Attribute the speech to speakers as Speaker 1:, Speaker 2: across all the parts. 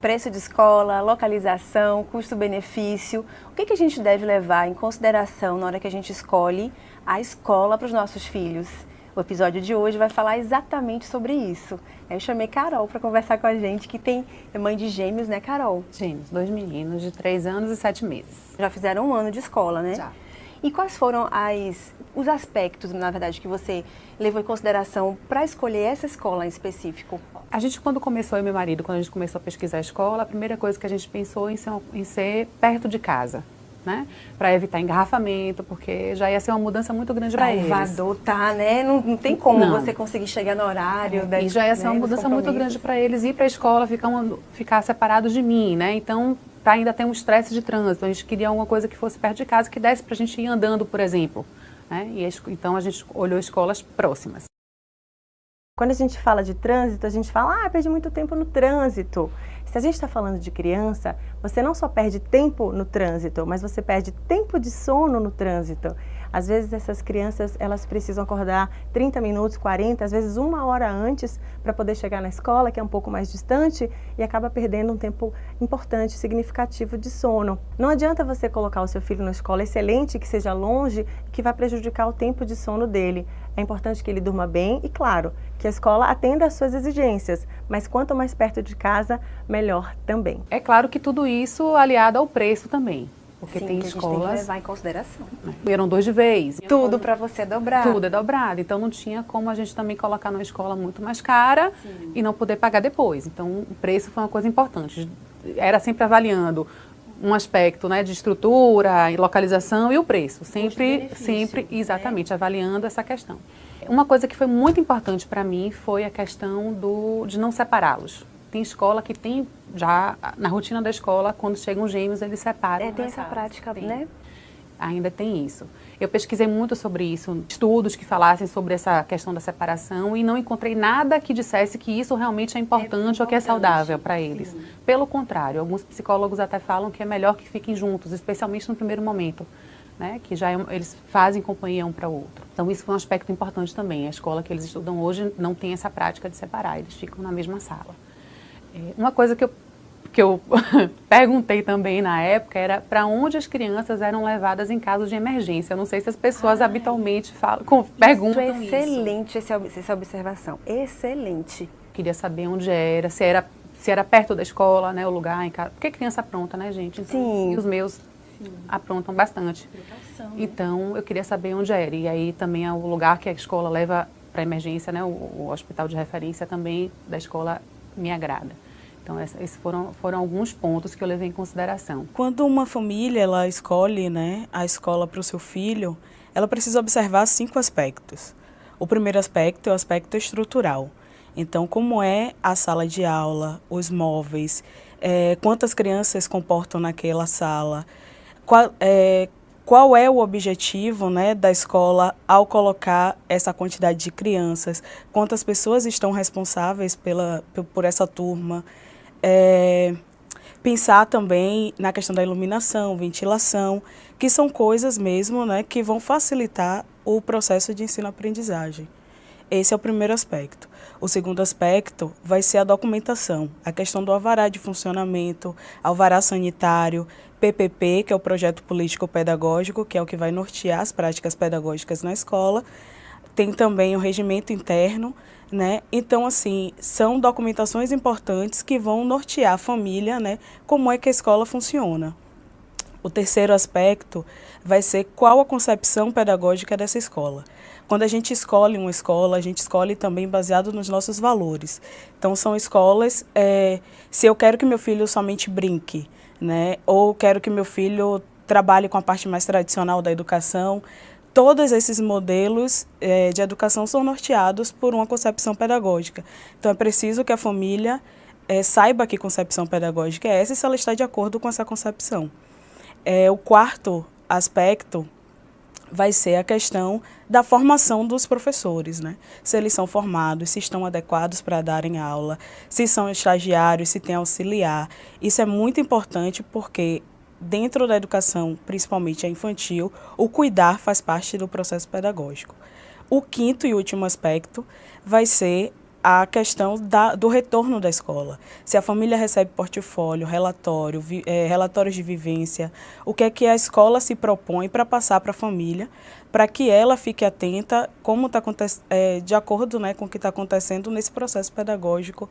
Speaker 1: Preço de escola, localização, custo-benefício, o que a gente deve levar em consideração na hora que a gente escolhe a escola para os nossos filhos? O episódio de hoje vai falar exatamente sobre isso. Eu chamei Carol para conversar com a gente, que é mãe de gêmeos, né, Carol?
Speaker 2: Gêmeos, 2 meninos de 3 anos e 7 meses.
Speaker 1: Já fizeram 1 ano de escola, né?
Speaker 2: Já.
Speaker 1: E quais foram os aspectos, na verdade, que você levou em consideração para escolher essa escola em específico?
Speaker 2: A gente, quando começou, eu e meu marido, quando a gente começou a pesquisar a escola, a primeira coisa que a gente pensou em ser perto de casa, né? Para evitar engarrafamento, porque já ia ser uma mudança muito grande para eles.
Speaker 1: Salvador tá, né? Não tem como você conseguir chegar no horário.
Speaker 2: E já ia ser uma mudança muito grande para eles ir para a escola, ficar separados de mim, né? Então, ainda tem um estresse de trânsito, a gente queria alguma coisa que fosse perto de casa, que desse para a gente ir andando, por exemplo, né? Então a gente olhou escolas próximas.
Speaker 1: Quando a gente fala de trânsito, a gente fala, perdi muito tempo no trânsito. Se a gente está falando de criança, você não só perde tempo no trânsito, mas você perde tempo de sono no trânsito. Às vezes essas crianças, elas precisam acordar 30 minutos, 40, às vezes 1 hora antes para poder chegar na escola, que é um pouco mais distante, e acaba perdendo um tempo importante, significativo de sono. Não adianta você colocar o seu filho na escola excelente, que seja longe, que vai prejudicar o tempo de sono dele. É importante que ele durma bem e, claro, que a escola atenda às suas exigências, mas quanto mais perto de casa, melhor também.
Speaker 2: É claro que tudo isso aliado ao preço também. Porque
Speaker 1: sim,
Speaker 2: tem
Speaker 1: que
Speaker 2: escolas.
Speaker 1: A gente tem que levar em consideração.
Speaker 2: Eram 2 de vez.
Speaker 1: Tudo para você dobrar.
Speaker 2: Tudo é dobrado. Então não tinha como a gente também colocar numa escola muito mais cara e não poder pagar depois. Então o preço foi uma coisa importante. Era sempre avaliando um aspecto, né, de estrutura e localização e o preço. Sempre, exatamente, avaliando essa questão. Uma coisa que foi muito importante para mim foi a questão de não separá-los. Tem escola que tem já, na rotina da escola, quando chegam gêmeos, eles separam.
Speaker 1: Tem essa prática, né?
Speaker 2: Ainda tem isso. Eu pesquisei muito sobre isso, estudos que falassem sobre essa questão da separação e não encontrei nada que dissesse que isso realmente é importante ou que é saudável para eles. Sim. Pelo contrário, alguns psicólogos até falam que é melhor que fiquem juntos, especialmente no primeiro momento, né? Que já eles fazem companhia um para o outro. Então isso foi um aspecto importante também. A escola que eles estudam hoje não tem essa prática de separar, eles ficam na mesma sala. Uma coisa que eu perguntei também na época era para onde as crianças eram levadas em caso de emergência. Eu não sei se as pessoas habitualmente perguntam isso.
Speaker 1: Excelente essa observação, excelente.
Speaker 2: Queria saber onde era, se era perto da escola, né, o lugar, em casa. Porque criança apronta, né, gente? Então,
Speaker 1: sim.
Speaker 2: E os meus aprontam bastante. Então, eu queria saber onde era. E aí também é o lugar que a escola leva para emergência, né, o hospital de referência também da escola me agrada. Então, esses foram alguns pontos que eu levei em consideração.
Speaker 3: Quando uma família ela escolhe, né, a escola para o seu filho, ela precisa observar 5 aspectos. O primeiro aspecto é o aspecto estrutural. Então, como é a sala de aula, os móveis, quantas crianças comportam naquela sala, qual é o objetivo, né, da escola ao colocar essa quantidade de crianças, quantas pessoas estão responsáveis por essa turma. Pensar também na questão da iluminação, ventilação, que são coisas mesmo, né, que vão facilitar o processo de ensino-aprendizagem. Esse é o primeiro aspecto. O segundo aspecto vai ser a documentação, a questão do alvará de funcionamento, alvará sanitário, PPP, que é o Projeto Político Pedagógico, que é o que vai nortear as práticas pedagógicas na escola. Tem também o regimento interno, né? Então, assim, são documentações importantes que vão nortear a família, né? Como é que a escola funciona. O terceiro aspecto vai ser qual a concepção pedagógica dessa escola. Quando a gente escolhe uma escola, a gente escolhe também baseado nos nossos valores. Então, são escolas, se eu quero que meu filho somente brinque, né? Ou quero que meu filho trabalhe com a parte mais tradicional da educação, todos esses modelos de educação são norteados por uma concepção pedagógica. Então, é preciso que a família saiba que concepção pedagógica é essa e se ela está de acordo com essa concepção. O quarto aspecto vai ser a questão da formação dos professores, né? Se eles são formados, se estão adequados para darem aula, se são estagiários, se tem auxiliar. Isso é muito importante porque dentro da educação, principalmente a infantil, o cuidar faz parte do processo pedagógico. O quinto e último aspecto vai ser a questão do retorno da escola. Se a família recebe portfólio, relatório, relatórios de vivência, o que é que a escola se propõe para passar para a família, para que ela fique atenta como está de acordo, né, com o que está acontecendo nesse processo pedagógico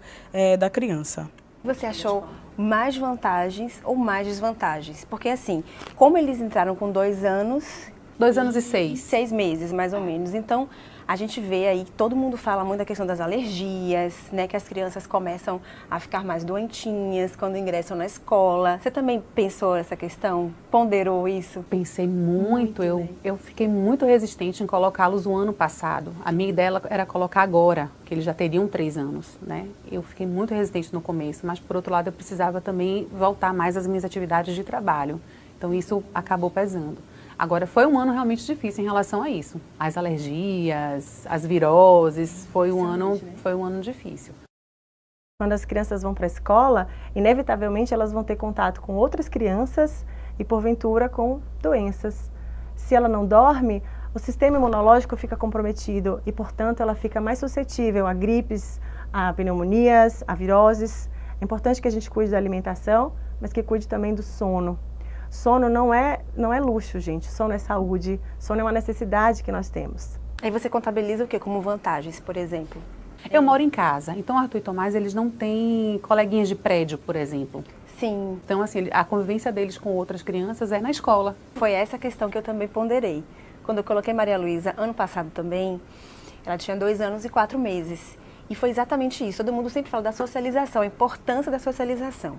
Speaker 3: da criança.
Speaker 4: Você achou mais vantagens ou mais desvantagens? Porque assim, como eles entraram com 2 anos...
Speaker 2: 2 anos e 6.
Speaker 4: 6 meses, mais ou menos. Então, a gente vê aí, todo mundo fala muito da questão das alergias, né? Que as crianças começam a ficar mais doentinhas quando ingressam na escola. Você também pensou essa questão? Ponderou isso?
Speaker 2: Pensei muito. Eu fiquei muito resistente em colocá-los o ano passado. A minha ideia era colocar agora, que eles já teriam 3 anos, né? Eu fiquei muito resistente no começo, mas por outro lado eu precisava também voltar mais às minhas atividades de trabalho. Então isso acabou pesando. Agora, foi um ano realmente difícil em relação a isso. As alergias, as viroses, foi um ano difícil.
Speaker 1: Quando as crianças vão para a escola, inevitavelmente elas vão ter contato com outras crianças e, porventura, com doenças. Se ela não dorme, o sistema imunológico fica comprometido e, portanto, ela fica mais suscetível a gripes, a pneumonias, a viroses. É importante que a gente cuide da alimentação, mas que cuide também do sono. Sono não é luxo, gente. Sono é saúde. Sono é uma necessidade que nós temos.
Speaker 4: Aí você contabiliza o quê como vantagens, por exemplo?
Speaker 2: Eu moro em casa, então Arthur e Tomás, eles não têm coleguinhas de prédio, por exemplo.
Speaker 4: Sim.
Speaker 2: Então, assim, a convivência deles com outras crianças é na escola.
Speaker 4: Foi essa questão que eu também ponderei. Quando eu coloquei Maria Luísa, ano passado também, ela tinha 2 anos e 4 meses. E foi exatamente isso. Todo mundo sempre fala da socialização, a importância da socialização.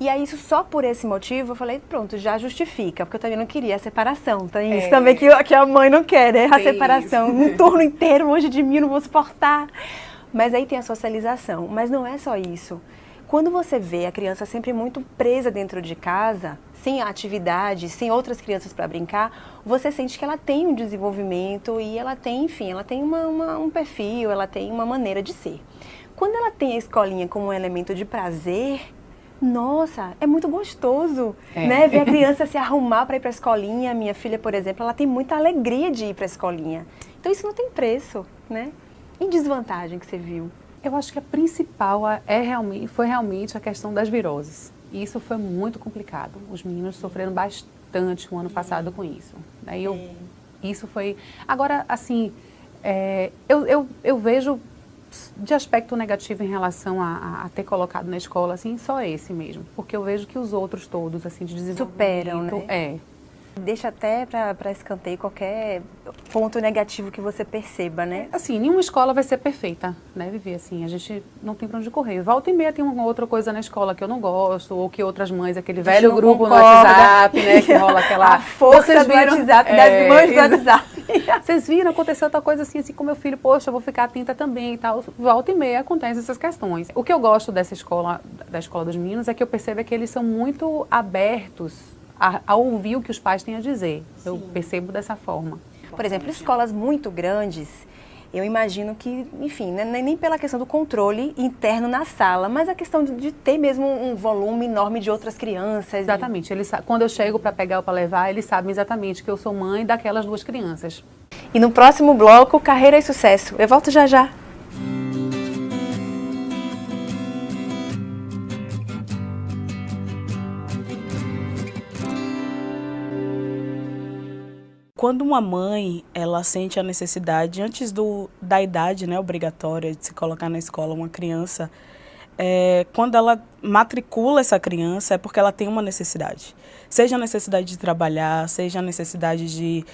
Speaker 4: E aí, isso só por esse motivo, eu falei, pronto, já justifica, porque eu também não queria a separação. Tem isso também que a mãe não quer, né? A separação. Um turno inteiro longe de mim, não vou suportar. Mas aí tem a socialização. Mas não é só isso. Quando você vê a criança sempre muito presa dentro de casa, sem atividade, sem outras crianças para brincar, você sente que ela tem um desenvolvimento e ela tem, enfim, ela tem um perfil, ela tem uma maneira de ser. Quando ela tem a escolinha como um elemento de prazer, nossa, é muito gostoso, né? Ver a criança se arrumar para ir para a escolinha. Minha filha, por exemplo, ela tem muita alegria de ir para a escolinha. Então isso não tem preço, né? E desvantagem que você viu?
Speaker 2: Eu acho que a principal foi realmente a questão das viroses. E isso foi muito complicado. Os meninos sofreram bastante o ano passado com isso. Daí isso foi... Agora, assim, eu vejo de aspecto negativo em relação a ter colocado na escola, assim, só esse mesmo. Porque eu vejo que os outros todos, assim, de desenvolvimento...
Speaker 4: Superam, né? Deixa até para escanteio qualquer ponto negativo que você perceba, né?
Speaker 2: Assim, nenhuma escola vai ser perfeita, né, Vivi? Assim, a gente não tem para onde correr. Volta e meia tem uma outra coisa na escola que eu não gosto, ou que outras mães, aquele velho grupo no WhatsApp, né, que rola aquela...
Speaker 4: A força do WhatsApp, das mães do WhatsApp.
Speaker 2: Vocês viram, aconteceu outra coisa assim com meu filho, poxa, eu vou ficar atenta também e tal. Volta e meia acontecem essas questões. O que eu gosto dessa escola, da escola dos meninos, é que eu percebo que eles são muito abertos a ouvir o que os pais têm a dizer. Sim. Eu percebo dessa forma.
Speaker 4: Por exemplo, escolas muito grandes, eu imagino que, enfim, nem pela questão do controle interno na sala, mas a questão de ter mesmo um volume enorme de outras crianças.
Speaker 2: Exatamente. Quando eu chego para pegar ou para levar, eles sabem exatamente que eu sou mãe daquelas 2 crianças.
Speaker 4: E no próximo bloco, Carreira e Sucesso. Eu volto já já.
Speaker 3: Quando uma mãe, ela sente a necessidade, antes da idade, né, obrigatória de se colocar na escola uma criança, quando ela matricula essa criança é porque ela tem uma necessidade. Seja a necessidade de trabalhar, seja a necessidade de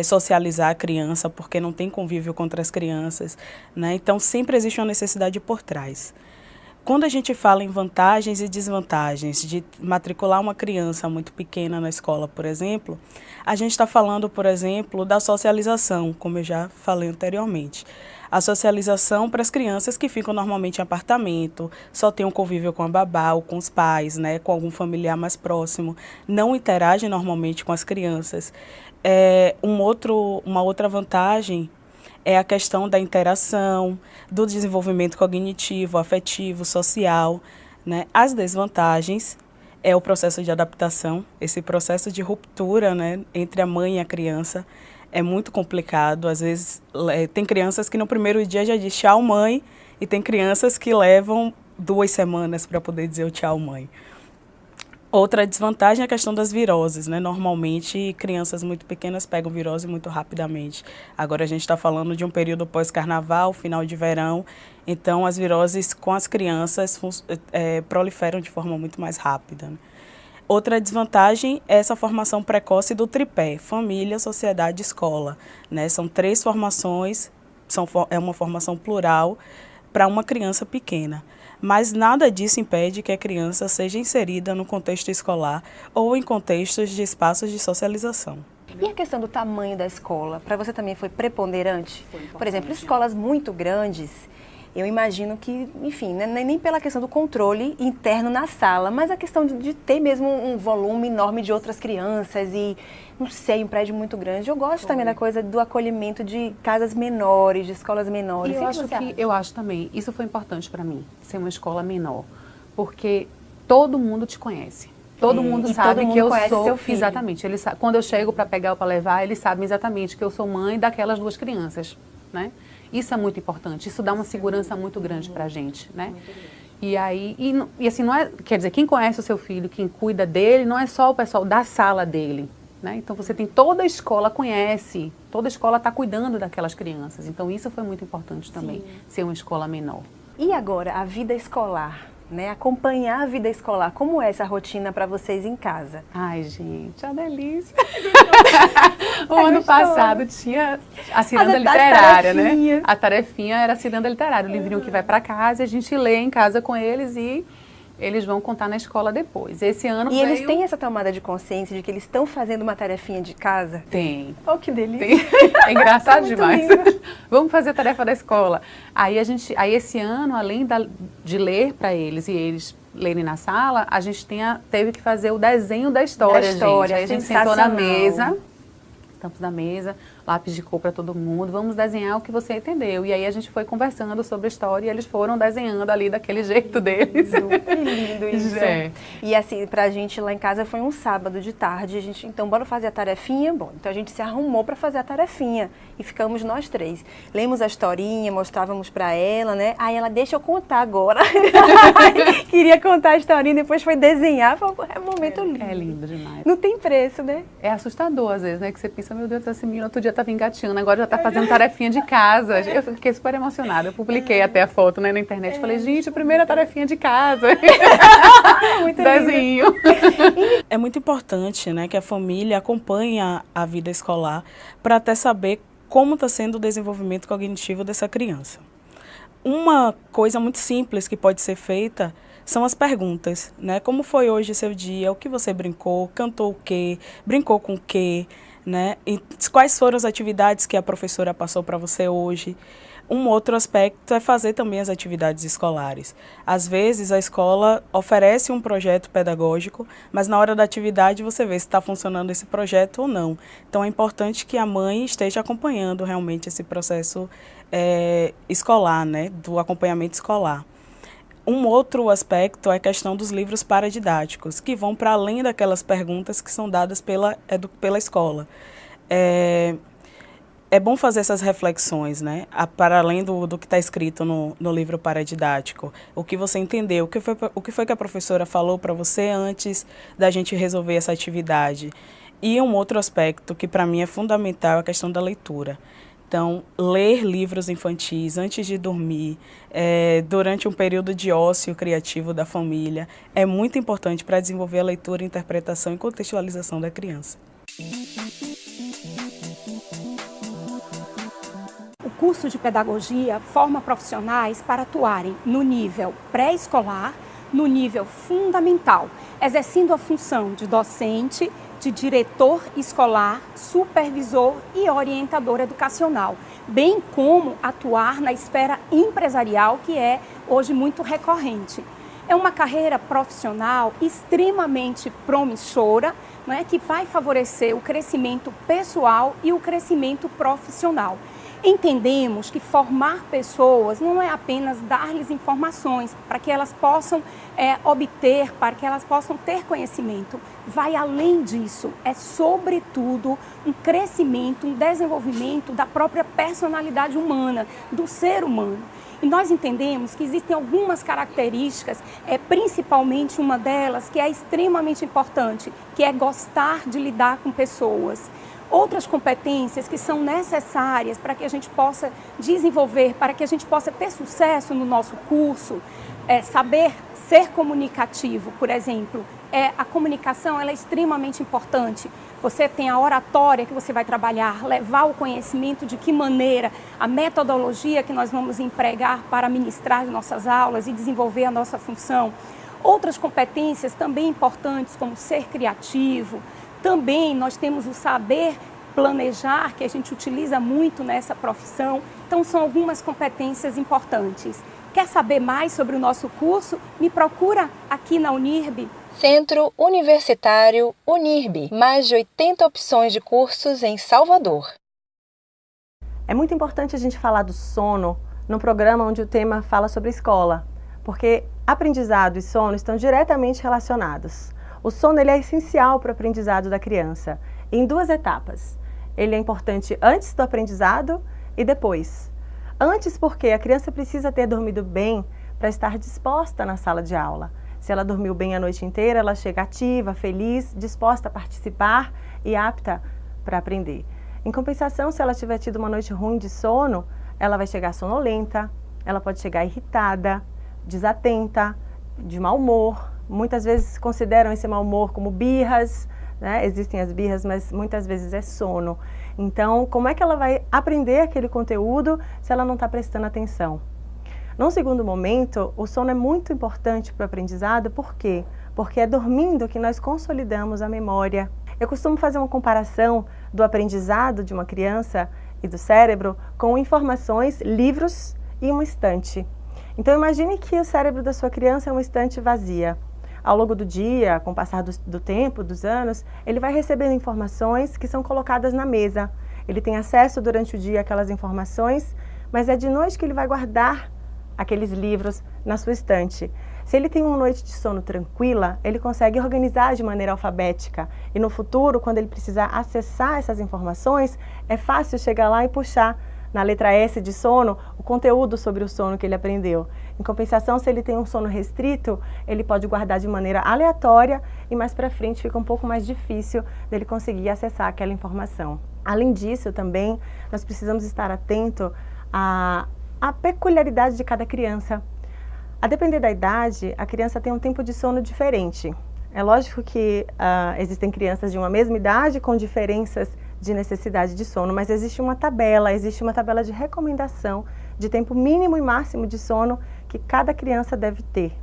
Speaker 3: socializar a criança, porque não tem convívio com outras crianças, né? Então, sempre existe uma necessidade por trás. Quando a gente fala em vantagens e desvantagens de matricular uma criança muito pequena na escola, por exemplo, a gente está falando, por exemplo, da socialização, como eu já falei anteriormente. A socialização para as crianças que ficam normalmente em apartamento, só têm um convívio com a babá ou com os pais, né, com algum familiar mais próximo, não interagem normalmente com as crianças. Uma outra vantagem é a questão da interação, do desenvolvimento cognitivo, afetivo, social, né? As desvantagens é o processo de adaptação, esse processo de ruptura, né, entre a mãe e a criança é muito complicado. Às vezes tem crianças que no primeiro dia já diz tchau mãe e tem crianças que levam 2 semanas para poder dizer o tchau, mãe. Outra desvantagem é a questão das viroses, né? Normalmente, crianças muito pequenas pegam virose muito rapidamente. Agora, a gente está falando de um período pós-carnaval, final de verão, então as viroses com as crianças proliferam de forma muito mais rápida, né? Outra desvantagem é essa formação precoce do tripé, família, sociedade, escola, né? São 3 formações, é uma formação plural para uma criança pequena. Mas nada disso impede que a criança seja inserida no contexto escolar ou em contextos de espaços de socialização.
Speaker 4: E a questão do tamanho da escola, para você também foi preponderante? Por exemplo, escolas muito grandes, eu imagino que, enfim, nem pela questão do controle interno na sala, mas a questão de ter mesmo um volume enorme de outras crianças e, não sei, um prédio muito grande. Eu gosto também da coisa do acolhimento de casas menores, de escolas menores.
Speaker 2: Eu acho também, isso foi importante para mim, ser uma escola menor, porque todo mundo te conhece. Todo mundo sabe que eu sou seu filho. Exatamente. Quando eu chego para pegar ou para levar, eles sabem exatamente que eu sou mãe daquelas 2 crianças, né? Isso é muito importante, isso dá uma segurança muito grande para a gente, né? E aí, e assim, não é, quer dizer, quem conhece o seu filho, quem cuida dele, não é só o pessoal da sala dele, né? Então você tem, toda a escola conhece, toda a escola está cuidando daquelas crianças, então isso foi muito importante também, ser uma escola menor.
Speaker 4: E agora, a vida escolar, né? Acompanhar a vida escolar, como é essa rotina para vocês em casa?
Speaker 2: Ai, gente, a delícia! O ano passado tinha a ciranda literária, né? A tarefinha era a ciranda literária, o livrinho que vai para casa, a gente lê em casa com eles e eles vão contar na escola depois. Esse ano
Speaker 4: eles têm essa tomada de consciência de que eles estão fazendo uma tarefinha de casa?
Speaker 2: Tem.
Speaker 4: Oh, que delícia!
Speaker 2: É engraçado demais. Vamos fazer a tarefa da escola. Aí esse ano, além de ler para eles e eles lerem na sala, a gente teve que fazer o desenho da história, gente. Aí a gente sentou na mesa, tampos da mesa, lápis de cor para todo mundo, vamos desenhar o que você entendeu. E aí a gente foi conversando sobre a história e eles foram desenhando ali daquele jeito deles.
Speaker 4: Que lindo isso. É. E assim, pra gente lá em casa foi um sábado de tarde, a gente, então bora fazer a tarefinha? Bom, então a gente se arrumou para fazer a tarefinha e ficamos nós 3. Lemos a historinha, mostrávamos para ela, né? Aí ela, deixa eu contar agora. Queria contar a historinha, depois foi desenhar, é um momento lindo.
Speaker 2: É lindo demais.
Speaker 4: Não tem preço, né?
Speaker 2: É assustador às vezes, né? Que você pensa, meu Deus, esse menino outro dia estava engatinhando, agora já está fazendo tarefinha de casa. Eu fiquei super emocionada. Eu publiquei até a foto, né, na internet. Falei, gente, a primeira tarefinha de casa.
Speaker 4: Muito
Speaker 2: desenho.
Speaker 3: É muito importante, né, que a família acompanhe a vida escolar para até saber como está sendo o desenvolvimento cognitivo dessa criança. Uma coisa muito simples que pode ser feita são as perguntas, né? Como foi hoje seu dia? O que você brincou? Cantou o quê? Brincou com o quê? Né? E quais foram as atividades que a professora passou para você hoje? Um outro aspecto é fazer também as atividades escolares. Às vezes a escola oferece um projeto pedagógico, mas na hora da atividade você vê se está funcionando esse projeto ou não. Então é importante que a mãe esteja acompanhando realmente esse processo escolar, né? Do acompanhamento escolar. Um outro aspecto é a questão dos livros paradidáticos, que vão para além daquelas perguntas que são dadas pela escola. É bom fazer essas reflexões, né? Para além do que está escrito no livro paradidático. O que você entendeu, o que foi que a professora falou para você antes da gente resolver essa atividade. E um outro aspecto que para mim é fundamental é a questão da leitura. Então, ler livros infantis antes de dormir, durante um período de ócio criativo da família, é muito importante para desenvolver a leitura, interpretação e contextualização da criança.
Speaker 5: O curso de pedagogia forma profissionais para atuarem no nível pré-escolar, no nível fundamental, exercendo a função de docente, de diretor escolar, supervisor e orientador educacional, bem como atuar na esfera empresarial, que é hoje muito recorrente. É uma carreira profissional extremamente promissora, né, que vai favorecer o crescimento pessoal e o crescimento profissional. Entendemos que formar pessoas não é apenas dar-lhes informações para que elas possam obter, para que elas possam ter conhecimento. Vai além disso, é sobretudo um crescimento, um desenvolvimento da própria personalidade humana, do ser humano. E nós entendemos que existem algumas características, principalmente uma delas que é extremamente importante, que é gostar de lidar com pessoas. Outras competências que são necessárias para que a gente possa desenvolver, para que a gente possa ter sucesso no nosso curso, saber ser comunicativo, por exemplo. A comunicação ela é extremamente importante. Você tem a oratória que você vai trabalhar, levar o conhecimento de que maneira, a metodologia que nós vamos empregar para ministrar nossas aulas e desenvolver a nossa função. Outras competências também importantes, como ser criativo. Também nós temos o saber planejar, que a gente utiliza muito nessa profissão. Então, são algumas competências importantes. Quer saber mais sobre o nosso curso? Me procura aqui na Unirb.
Speaker 4: Centro Universitário Unirb. Mais de 80 opções de cursos em Salvador.
Speaker 1: É muito importante a gente falar do sono no programa onde o tema fala sobre escola, porque aprendizado e sono estão diretamente relacionados. O sono ele é essencial para o aprendizado da criança, em duas etapas. Ele é importante antes do aprendizado e depois. Antes porque a criança precisa ter dormido bem para estar disposta na sala de aula. Se ela dormiu bem a noite inteira, ela chega ativa, feliz, disposta a participar e apta para aprender. Em compensação, se ela tiver tido uma noite ruim de sono, ela vai chegar sonolenta, ela pode chegar irritada, desatenta, de mau humor. Muitas vezes consideram esse mau humor como birras, né? Existem as birras, mas muitas vezes é sono. Então, como é que ela vai aprender aquele conteúdo se ela não está prestando atenção? Num segundo momento, o sono é muito importante para o aprendizado, por quê? Porque é dormindo que nós consolidamos a memória. Eu costumo fazer uma comparação do aprendizado de uma criança e do cérebro com informações, livros e uma estante. Então, imagine que o cérebro da sua criança é uma estante vazia. Ao longo do dia, com o passar do tempo, dos anos, ele vai recebendo informações que são colocadas na mesa. Ele tem acesso durante o dia àquelas informações, mas é de noite que ele vai guardar aqueles livros na sua estante. Se ele tem uma noite de sono tranquila, ele consegue organizar de maneira alfabética. E no futuro, quando ele precisar acessar essas informações, é fácil chegar lá e puxar na letra S de sono o conteúdo sobre o sono que ele aprendeu. Em compensação, se ele tem um sono restrito, ele pode guardar de maneira aleatória e mais para frente fica um pouco mais difícil dele conseguir acessar aquela informação. Além disso, também, nós precisamos estar atento à peculiaridade de cada criança. A depender da idade, a criança tem um tempo de sono diferente. É lógico que existem crianças de uma mesma idade com diferenças de necessidade de sono, mas existe uma tabela de recomendação de tempo mínimo e máximo de sono que cada criança deve ter.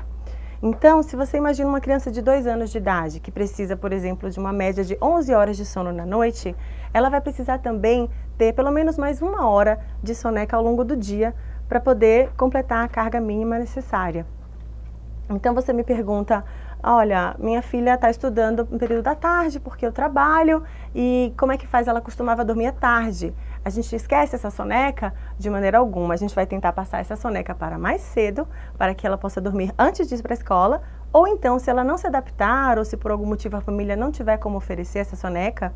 Speaker 1: Então, se você imagina uma criança de 2 anos de idade, que precisa, por exemplo, de uma média de 11 horas de sono na noite, ela vai precisar também ter pelo menos mais 1 hora de soneca ao longo do dia para poder completar a carga mínima necessária. Então, você me pergunta, olha, minha filha está estudando no período da tarde porque eu trabalho e como é que faz? Ela costumava dormir à tarde. A gente esquece essa soneca? De maneira alguma. A gente vai tentar passar essa soneca para mais cedo, para que ela possa dormir antes de ir para a escola, ou então, se ela não se adaptar ou se por algum motivo a família não tiver como oferecer essa soneca,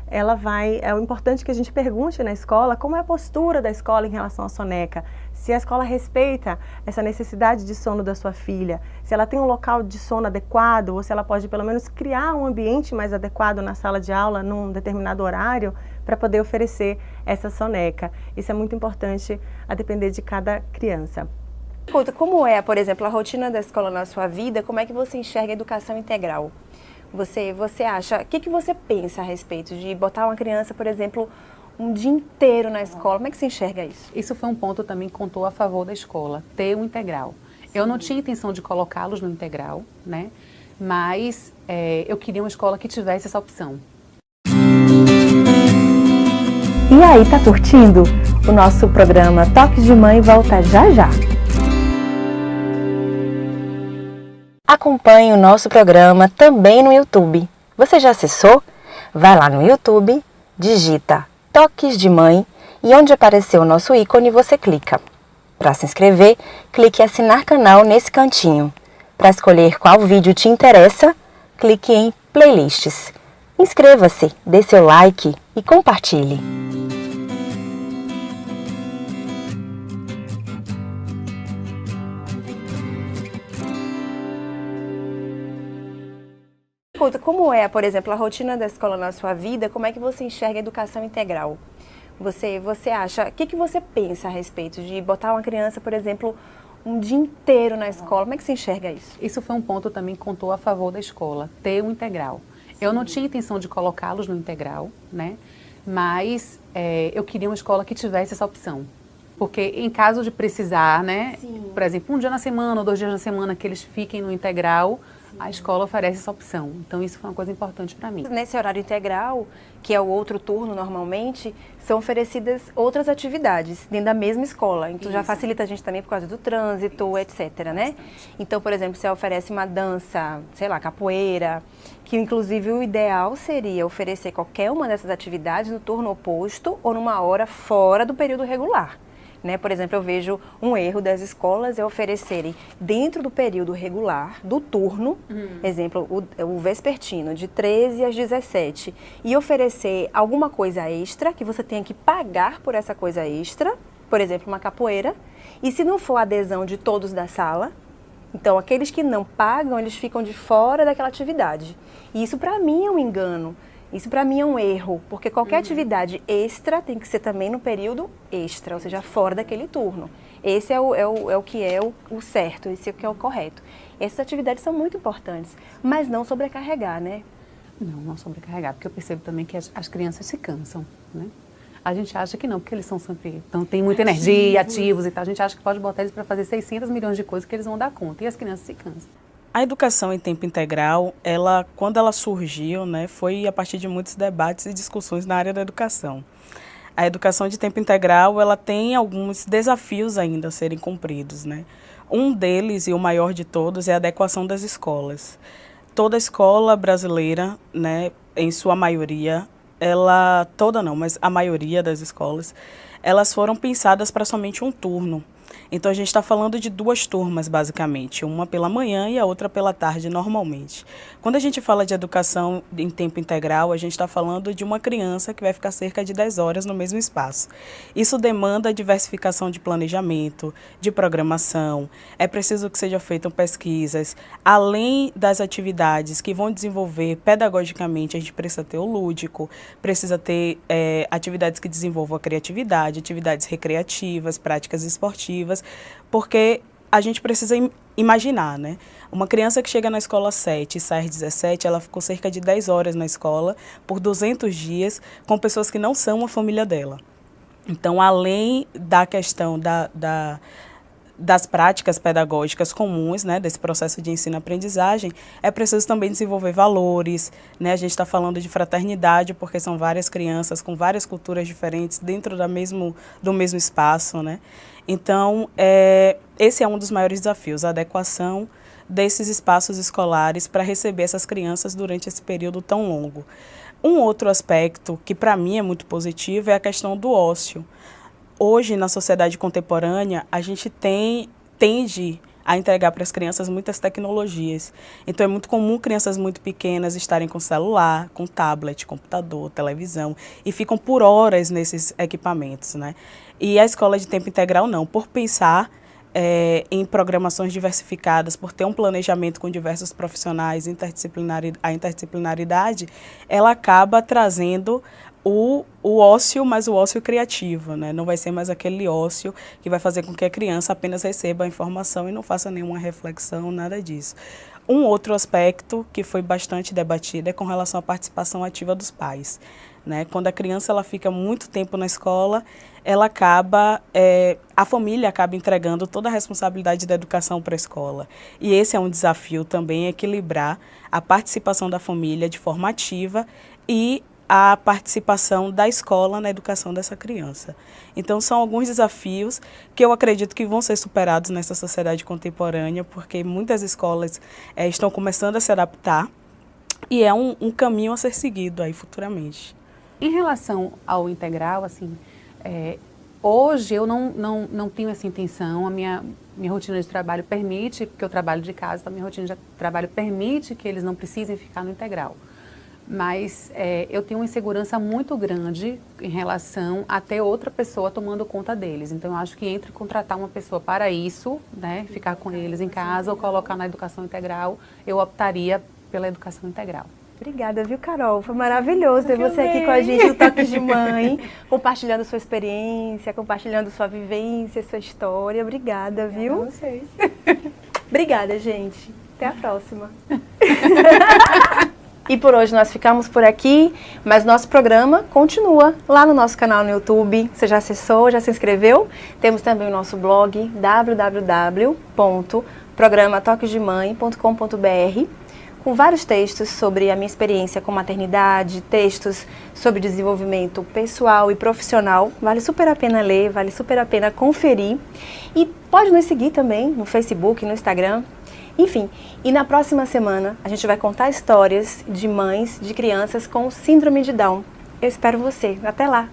Speaker 1: é importante que a gente pergunte na escola como é a postura da escola em relação à soneca, se a escola respeita essa necessidade de sono da sua filha, se ela tem um local de sono adequado ou se ela pode pelo menos criar um ambiente mais adequado na sala de aula num determinado horário para poder oferecer essa soneca. Isso é muito importante a depender de cada criança.
Speaker 4: Escuta, como é, por exemplo, a rotina da escola na sua vida? Como é que você enxerga a educação integral? Você acha, o que você pensa a respeito de botar uma criança, por exemplo, um dia inteiro na escola? Como é que você enxerga isso?
Speaker 2: Isso foi um ponto também que contou a favor da escola, ter um integral. Eu não tinha intenção de colocá-los no integral, né? Mas eu queria uma escola que tivesse essa opção.
Speaker 6: E aí, tá curtindo? O nosso programa Toques de Mãe volta já já.
Speaker 4: Acompanhe o nosso programa também no YouTube. Você já acessou? Vai lá no YouTube, digita Toques de Mãe e onde aparecer o nosso ícone você clica. Para se inscrever, clique em assinar canal nesse cantinho. Para escolher qual vídeo te interessa, clique em playlists. Inscreva-se, dê seu like e compartilhe. Conta, como é, por exemplo, a rotina da escola na sua vida? Como é que você enxerga a educação integral? Você acha, o que você pensa a respeito de botar uma criança, por exemplo, um dia inteiro na escola? Como é que você enxerga isso?
Speaker 2: Isso foi um ponto também que contou a favor da escola, ter um integral. Sim. Eu não tinha intenção de colocá-los no integral, né? Mas eu queria uma escola que tivesse essa opção. Porque em caso de precisar, né? Sim. Por exemplo, um dia na semana ou 2 dias na semana que eles fiquem no integral, a escola oferece essa opção. Então, isso foi uma coisa importante para mim.
Speaker 4: Nesse horário integral, que é o outro turno normalmente, são oferecidas outras atividades dentro da mesma escola. Então, já facilita a gente também por causa do trânsito, etc, né? Então, por exemplo, você oferece uma dança, sei lá, capoeira, que inclusive o ideal seria oferecer qualquer uma dessas atividades no turno oposto ou numa hora fora do período regular. Né? Por exemplo, eu vejo um erro das escolas é oferecerem dentro do período regular, do turno, exemplo, o vespertino, de 13 às 17, e oferecer alguma coisa extra, que você tenha que pagar por essa coisa extra, por exemplo, uma capoeira, e se não for a adesão de todos da sala, então aqueles que não pagam, eles ficam de fora daquela atividade. E isso para mim é um engano. Isso para mim é um erro, porque qualquer atividade extra tem que ser também no período extra, ou seja, fora daquele turno. Esse é o que é o certo, esse é o que é o correto. Essas atividades são muito importantes, mas não sobrecarregar, né?
Speaker 2: Não sobrecarregar, porque eu percebo também que as crianças se cansam, né? A gente acha que não, porque eles são sempre, têm muita energia, ativos e tal. A gente acha que pode botar eles para fazer 600 milhões de coisas que eles vão dar conta, e as crianças se cansam.
Speaker 3: A educação em tempo integral, quando ela surgiu, né, foi a partir de muitos debates e discussões na área da educação. A educação de tempo integral, ela tem alguns desafios ainda a serem cumpridos, né? Um deles, e o maior de todos, é a adequação das escolas. Toda escola brasileira, né, em sua maioria, mas a maioria das escolas, elas foram pensadas para somente um turno. Então, a gente está falando de 2 turmas, basicamente, uma pela manhã e a outra pela tarde, normalmente. Quando a gente fala de educação em tempo integral, a gente está falando de uma criança que vai ficar cerca de 10 horas no mesmo espaço. Isso demanda diversificação de planejamento, de programação, é preciso que sejam feitas pesquisas. Além das atividades que vão desenvolver pedagogicamente, a gente precisa ter o lúdico, precisa ter atividades que desenvolvam a criatividade, atividades recreativas, práticas esportivas, porque a gente precisa imaginar, né? Uma criança que chega na escola às 7 e sai às 17, ela ficou cerca de 10 horas na escola por 200 dias com pessoas que não são a família dela. Então, além da questão das práticas pedagógicas comuns, né, desse processo de ensino-aprendizagem, é preciso também desenvolver valores, né? A gente está falando de fraternidade, porque são várias crianças com várias culturas diferentes dentro do mesmo espaço, né? Então, esse é um dos maiores desafios, a adequação desses espaços escolares para receber essas crianças durante esse período tão longo. Um outro aspecto que para mim é muito positivo é a questão do ócio. Hoje, na sociedade contemporânea, a gente tende a entregar para as crianças muitas tecnologias. Então, é muito comum crianças muito pequenas estarem com celular, com tablet, computador, televisão, e ficam por horas nesses equipamentos, né? E a escola de tempo integral não, por pensar em programações diversificadas, por ter um planejamento com diversos profissionais, a interdisciplinaridade, ela acaba trazendo o ócio, mas o ócio criativo, né? Não vai ser mais aquele ócio que vai fazer com que a criança apenas receba a informação e não faça nenhuma reflexão, nada disso. Um outro aspecto que foi bastante debatido é com relação à participação ativa dos pais, né? Quando a criança ela fica muito tempo na escola, a família acaba entregando toda a responsabilidade da educação para a escola. E esse é um desafio também, equilibrar a participação da família de forma ativa e a participação da escola na educação dessa criança. Então, são alguns desafios que eu acredito que vão ser superados nessa sociedade contemporânea, porque muitas escolas estão começando a se adaptar e é um caminho a ser seguido aí futuramente.
Speaker 2: Em relação ao integral, assim, Hoje eu não tenho essa intenção, a minha rotina de trabalho permite, porque eu trabalho de casa, então a minha rotina de trabalho permite que eles não precisem ficar no integral. Mas eu tenho uma insegurança muito grande em relação a ter outra pessoa tomando conta deles. Então eu acho que entre contratar uma pessoa para isso, né, ficar com eles em casa ou colocar na educação integral, eu optaria pela educação integral.
Speaker 4: Obrigada, viu, Carol? Foi maravilhoso ter você aqui com a gente no Toques de Mãe, compartilhando sua experiência, compartilhando sua vivência, sua história. Obrigada, viu?
Speaker 5: Obrigada a vocês.
Speaker 4: Obrigada, gente. Até a próxima. E por hoje nós ficamos por aqui, mas nosso programa continua lá no nosso canal no YouTube. Você já acessou, já se inscreveu? Temos também o nosso blog www.programatoquesdemãe.com.br, com vários textos sobre a minha experiência com maternidade, textos sobre desenvolvimento pessoal e profissional. Vale super a pena ler, vale super a pena conferir. E pode nos seguir também no Facebook, no Instagram. Enfim, e na próxima semana a gente vai contar histórias de mães de crianças com síndrome de Down. Eu espero você. Até lá!